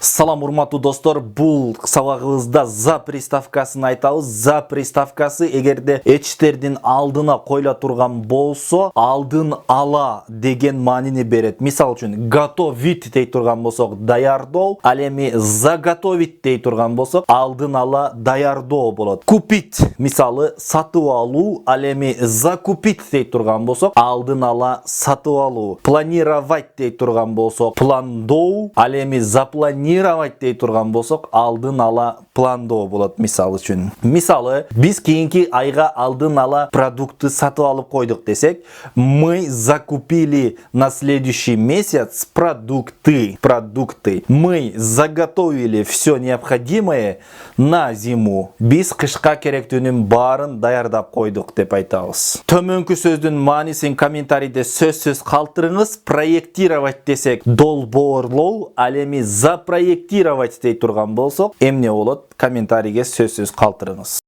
Салам урматтуу достор, бул сабагыбызда за приставкасын айтабыз. За приставкасы эгерде эчтердин алдына койла турган болсо, алдын ала деген маанини берет. Мисал үчүн готовить дей турган болсок, даярдоо, ал эми заготовить дей турган болсок, алдын ала даярдоо болот. Купить, мисалы сатып алуу, ал эми закупить дей турган болсок, алдын ала сатып алуу. Планировать дей турган болсок, пландоо, ал эми запланировать дей турган болсок, алдын ала пландоо болот. Мисал үчүн. Мисалы, биз кийинки айга алдын ала продуктты сатып алып койдук десек, мы закупили на следующий месяц продукты. Мы заготовили все необходимое на зиму. Биз кышка керектүүнүн баарын даярдап койдук деп айтабыз. Төмөнкү сөздүн маанисин комментарийде сөзсүз калтырыңыз. Проектировать десек долбоорлоо, ал эми запроектировать дей турган болсок, эмне болот? Комментарийге сөзсүз калтырыңыз.